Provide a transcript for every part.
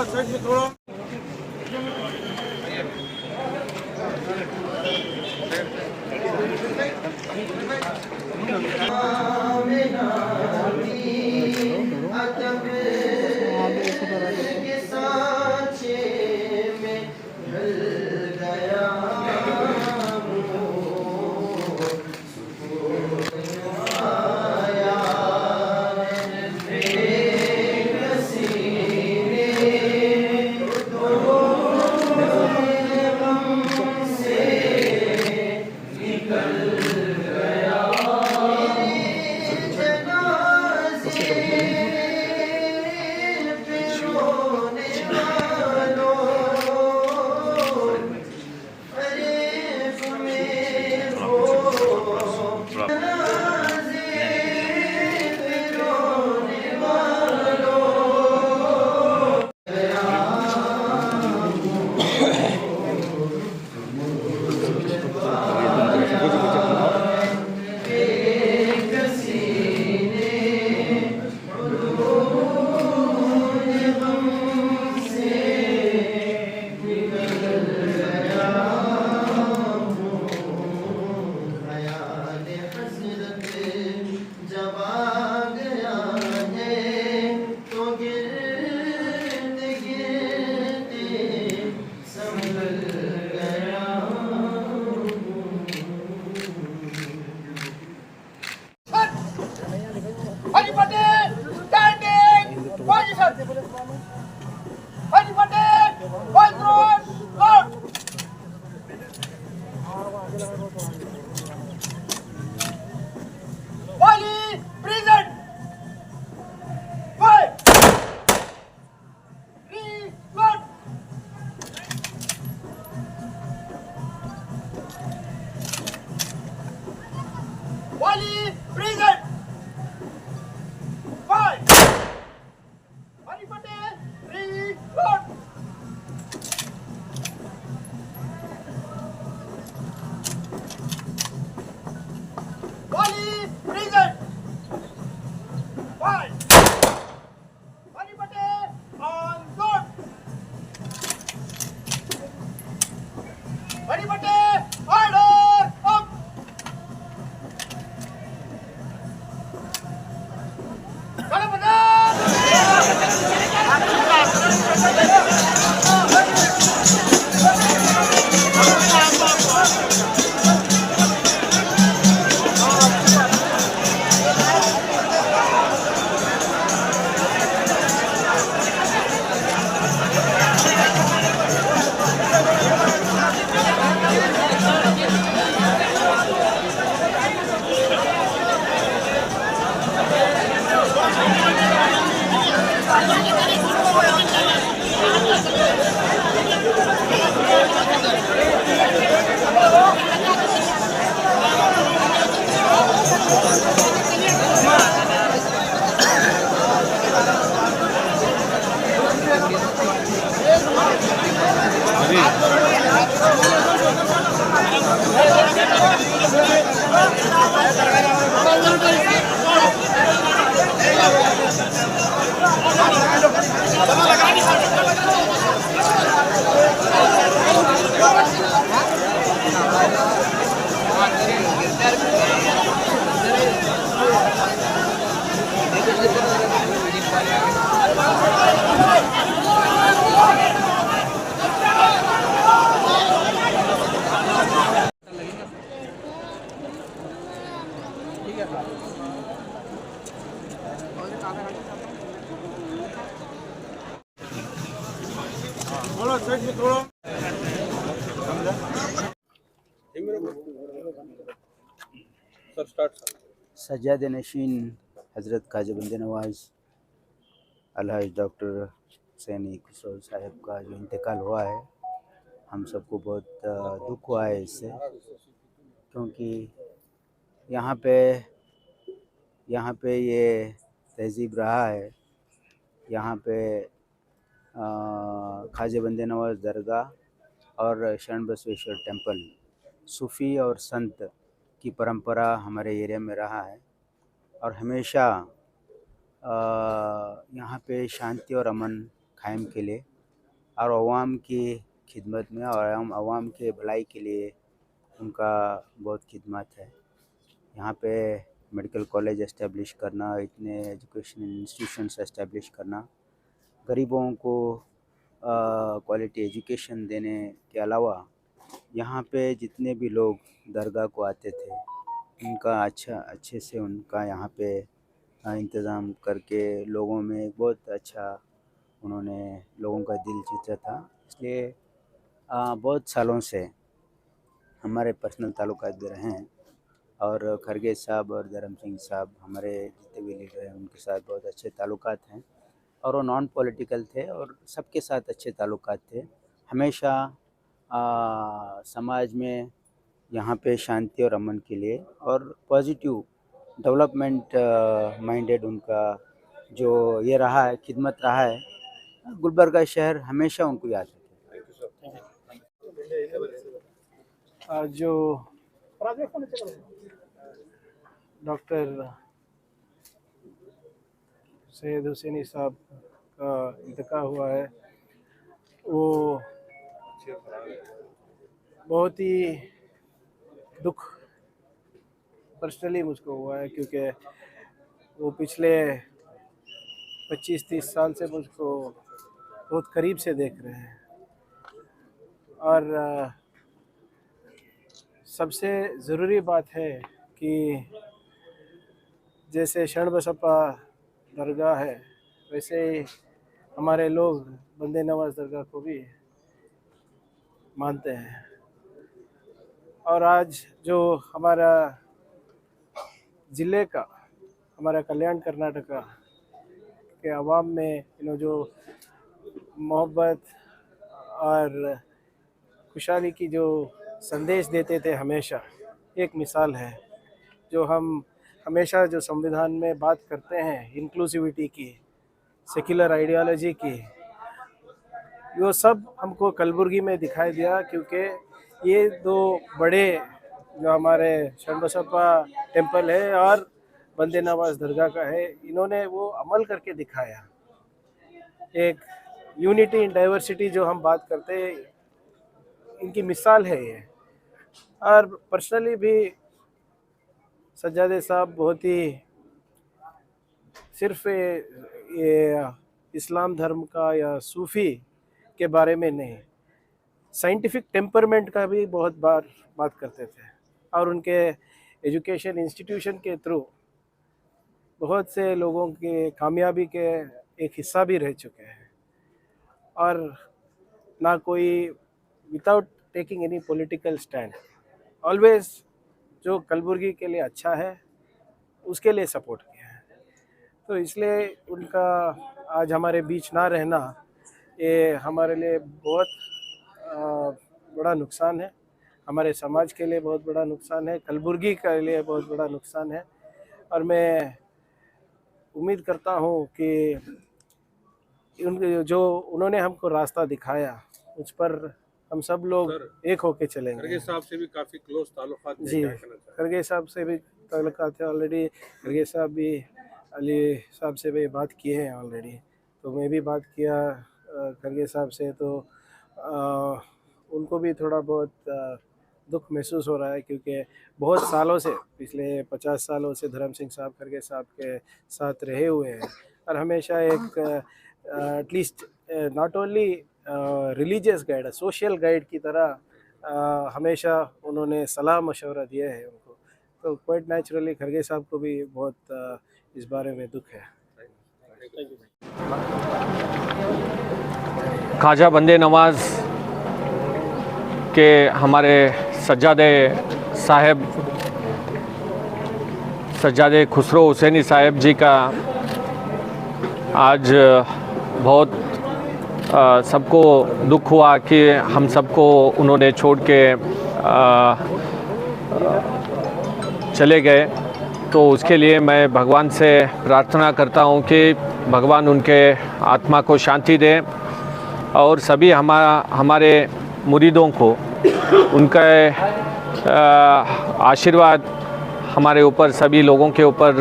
Side में थोड़ा थोड़ा साइड में थोड़ा सर स्टार्ट सर। सज्जाद नशीन हज़रत ख्वाजा बंदे नवाज अलहाज डॉक्टर हुसैनी खुसरो साहब का जो इंतकाल हुआ है, हम सबको बहुत दुख हुआ है इससे, क्योंकि यहाँ पे ये तहज़ीब रहा है। यहाँ पे ख्वाजा बंदे नवाज दरगाह और शरण बसवेश्वर टेंपल सूफ़ी और संत की परंपरा हमारे एरिया में रहा है और हमेशा यहाँ पे शांति और अमन कायम के लिए और अवाम की खिदमत में और अवाम के भलाई के लिए उनका बहुत खिदमत है। यहाँ पे मेडिकल कॉलेज एस्टेब्लिश करना, इतने एजुकेशन इंस्टीट्यूशंस एस्टेब्लिश करना, गरीबों को क्वालिटी एजुकेशन देने के अलावा यहाँ पे जितने भी लोग दरगाह को आते थे उनका अच्छे से उनका यहाँ पे इंतज़ाम करके लोगों में एक बहुत अच्छा उन्होंने लोगों का दिल जीता था। इसलिए बहुत सालों से हमारे पर्सनल ताल्लुकात भी रहे हैं और खरगे साहब और धर्म सिंह साहब हमारे जितने भी लीडर हैं उनके साथ बहुत अच्छे ताल्लुकात हैं और वो नॉन पॉलिटिकल थे और सबके साथ अच्छे ताल्लुकात थे। हमेशा समाज में यहाँ पे शांति और अमन के लिए और पॉजिटिव डेवलपमेंट माइंडेड उनका जो ये रहा है, खिदमत रहा है। गुलबर्गा शहर हमेशा उनको याद रखेगा। आज जो डॉक्टर सैयद हुसैनी साहब का इंतकाल हुआ है वो बहुत ही दुख पर्सनली मुझको हुआ है, क्योंकि वो पिछले 25-30 साल से मुझको बहुत करीब से देख रहे हैं और सबसे ज़रूरी बात है कि जैसे शरण बसप्पा दरगाह है वैसे ही हमारे लोग बंदे नवाज दरगाह को भी मानते हैं। और आज जो हमारा ज़िले का, हमारा कल्याण कर्नाटका के आवाम में जो मोहब्बत और खुशहाली की जो संदेश देते थे हमेशा, एक मिसाल है। जो हम हमेशा जो संविधान में बात करते हैं इंक्लूसिविटी की, सेक्युलर आइडियोलॉजी की, वो सब हमको कलबुर्गी में दिखाई दिया, क्योंकि ये दो बड़े जो हमारे शरण बसप्पा टेम्पल है और बंदे नवाज दरगाह का है, इन्होंने वो अमल करके दिखाया। एक यूनिटी इन डाइवर्सिटी जो हम बात करते हैं, इनकी मिसाल है ये। और पर्सनली भी सज्जादे साहब बहुत ही सिर्फ ये इस्लाम धर्म का या सूफ़ी के बारे में नहीं, साइंटिफिक टेम्परमेंट का भी बहुत बार बात करते थे और उनके एजुकेशन इंस्टीट्यूशन के थ्रू बहुत से लोगों के कामयाबी के एक हिस्सा भी रह चुके हैं। और ना कोई without taking any political stand, always जो कलबुर्गी के लिए अच्छा है उसके लिए सपोर्ट किया है। तो इसलिए उनका आज हमारे बीच ना रहना ये हमारे लिए बहुत बड़ा नुकसान है, हमारे समाज के लिए बहुत बड़ा नुकसान है, कलबुर्गी के लिए बहुत बड़ा नुकसान है। और मैं उम्मीद करता हूँ कि जो उन्होंने हमको रास्ता दिखाया उस पर हम सब लोग एक होके चलेंगे। खरगे साहब से भी काफी क्लोज ताल्लुकात थे। जी, खरगे साहब से भी ताल्लुकात थे ऑलरेडी। खरगे साहब भी अली साहब से भी बात किए हैं ऑलरेडी, तो मैं भी बात किया खरगे साहब से। तो उनको भी थोड़ा बहुत दुख महसूस हो रहा है, क्योंकि बहुत सालों से, पिछले 50 सालों से धर्म सिंह साहब खरगे साहब के साथ रहे हुए हैं और हमेशा एक at least not only religious guide, social guide की तरह हमेशा उन्होंने सलाह मशवरा दिया है उनको। तो क्वाइट नेचुरली खरगे साहब को भी बहुत इस बारे में दुख है। ख्वाजा बंदे नवाज के हमारे सज्जादे साहब सज्जादे खुसरो हुसैनी साहब जी का आज बहुत सबको दुख हुआ कि हम सबको उन्होंने छोड़ के चले गए। तो उसके लिए मैं भगवान से प्रार्थना करता हूँ कि भगवान उनके आत्मा को शांति दे और सभी हमारे मुरीदों को उनका आशीर्वाद हमारे ऊपर, सभी लोगों के ऊपर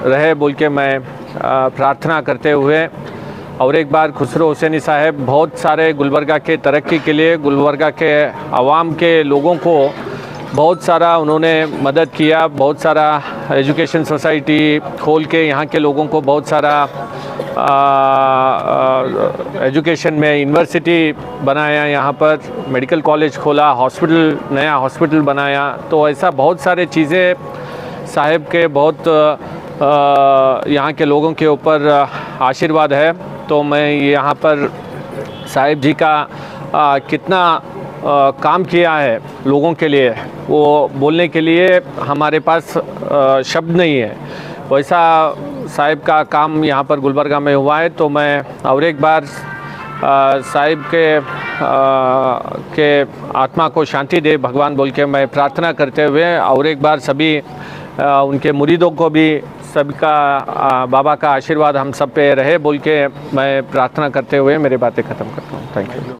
रहे बोल के मैं प्रार्थना करते हुए और एक बार खुसरो हुसैनी साहब बहुत सारे गुलबर्गा के तरक्की के लिए, गुलबर्गा के आवाम के लोगों को बहुत सारा उन्होंने मदद किया। बहुत सारा एजुकेशन सोसाइटी खोल के यहाँ के लोगों को बहुत सारा एजुकेशन में यूनिवर्सिटी बनाया, यहाँ पर मेडिकल कॉलेज खोला, हॉस्पिटल, नया हॉस्पिटल बनाया। तो ऐसा बहुत सारे चीज़ें साहब के बहुत यहाँ के लोगों के ऊपर आशीर्वाद है। तो मैं यहाँ पर साहब जी का कितना काम किया है लोगों के लिए, वो बोलने के लिए हमारे पास शब्द नहीं है। वैसा साहिब का काम यहाँ पर गुलबर्गा में हुआ है। तो मैं और एक बार साहिब के आत्मा को शांति दे भगवान बोल के मैं प्रार्थना करते हुए, और एक बार सभी उनके मुरीदों को भी सबका बाबा का आशीर्वाद हम सब पे रहे बोल के मैं प्रार्थना करते हुए मेरी बातें ख़त्म करता हूँ। Thank you.